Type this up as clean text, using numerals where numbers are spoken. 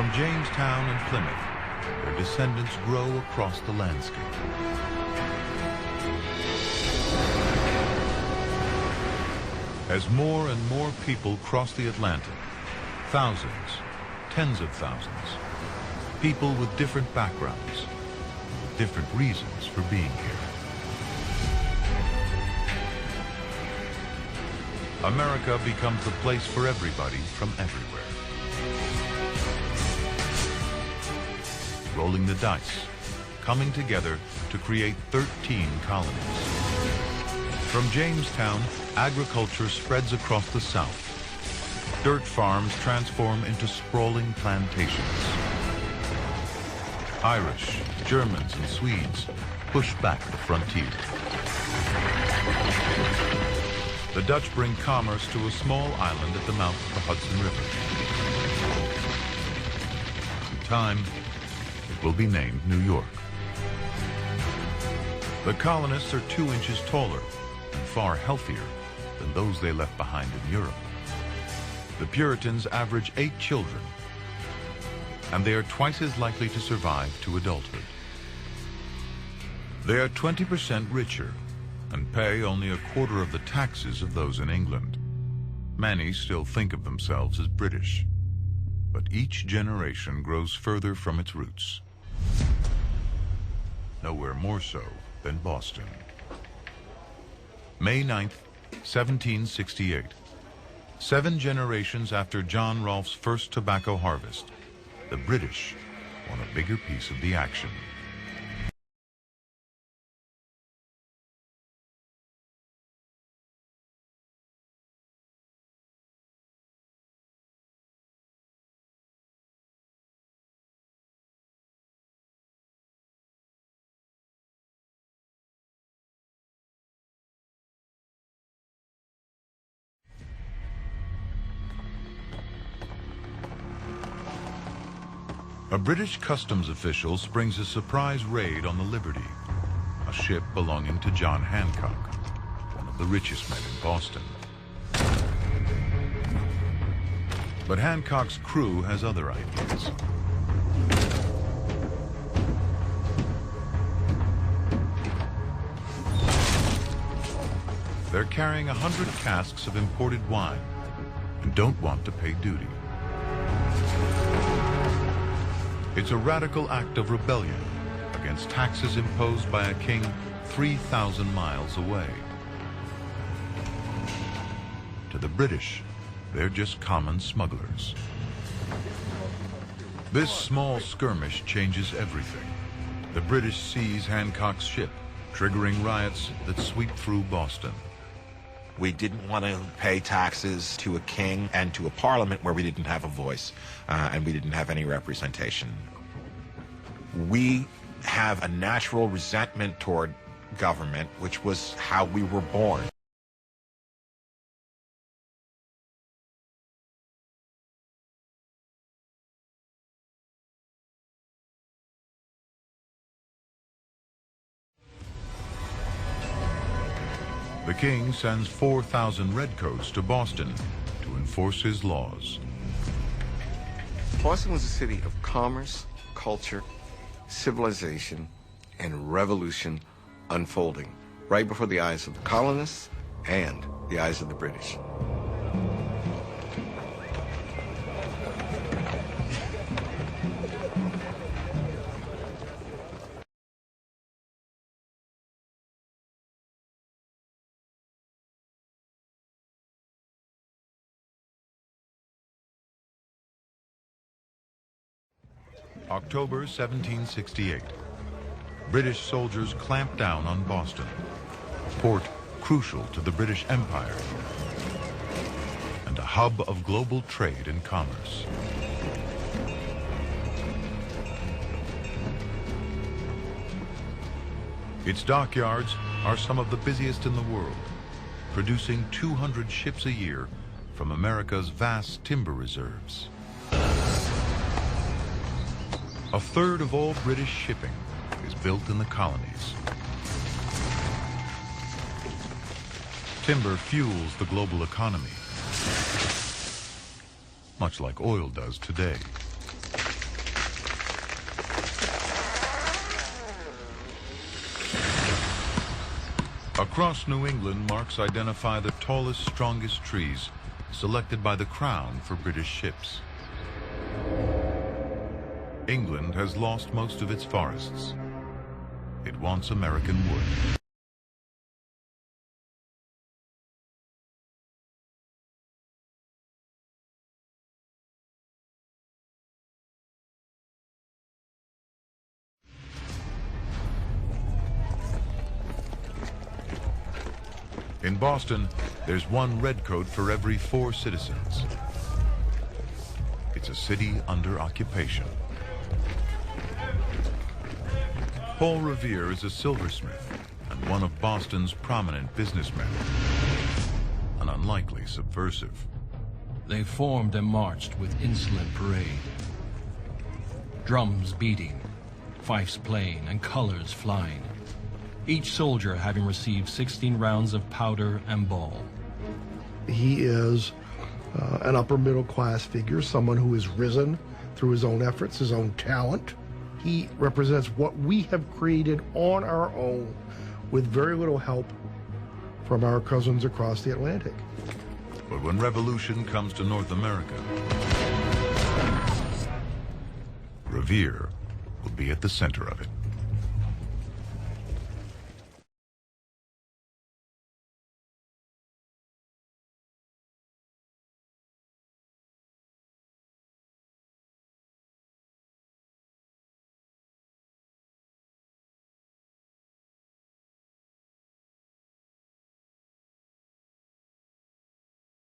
From Jamestown and Plymouth, their descendants grow across the landscape. As more and more people cross the Atlantic, thousands, tens of thousands, people with different backgrounds, with different reasons for being here. America becomes the place for everybody from everywhere. Rolling the dice, coming together to create 13 colonies. From Jamestown, agriculture spreads across the South. Dirt farms transform into sprawling plantations. Irish, Germans, and Swedes push back the frontier. The Dutch bring commerce to a small island at the mouth of the Hudson River. In time, it will be named New York. The colonists are 2 inches taller and far healthier than those they left behind in Europe. The Puritans average 8 children, and they are twice as likely to survive to adulthood. They are 20% richer and pay only a quarter of the taxes of those in England. Many still think of themselves as British, but each generation grows further from its roots. Nowhere more so than Boston. May 9th, 1768. 7 generations after John Rolfe's first tobacco harvest, the British want a bigger piece of the action. A British customs official springs a surprise raid on the Liberty, a ship belonging to John Hancock, one of the richest men in Boston. But Hancock's crew has other ideas. They're carrying 100 casks of imported wine and don't want to pay duty. It's a radical act of rebellion against taxes imposed by a king 3,000 miles away. To the British, they're just common smugglers. This small skirmish changes everything. The British seize Hancock's ship, triggering riots that sweep through Boston. We didn't want to pay taxes to a king and to a parliament where we didn't have a voice and we didn't have any representation. We have a natural resentment toward government, which was how we were born. The king sends 4,000 redcoats to Boston to enforce his laws. Boston was a city of commerce, culture, civilization, and revolution unfolding right before the eyes of the colonists and the eyes of the British. October 1768. British soldiers clamp down on Boston, a port crucial to the British Empire and a hub of global trade and commerce. Its dockyards are some of the busiest in the world, producing 200 ships a year from America's vast timber reserves. A third of all British shipping is built in the colonies. Timber fuels the global economy, much like oil does today. Across New England, marks identify the tallest, strongest trees selected by the Crown for British ships. England has lost most of its forests. It wants American wood. In Boston, there's one redcoat for every 4 citizens. It's a city under occupation. Paul Revere is a silversmith and one of Boston's prominent businessmen. An unlikely subversive. They formed and marched with insolent parade. Drums beating, fifes playing, and colors flying. Each soldier having received 16 rounds of powder and ball. He is an upper middle class figure, someone who has risen through his own efforts, his own talent. He represents what we have created on our own with very little help from our cousins across the Atlantic. But when revolution comes to North America, Revere will be at the center of it.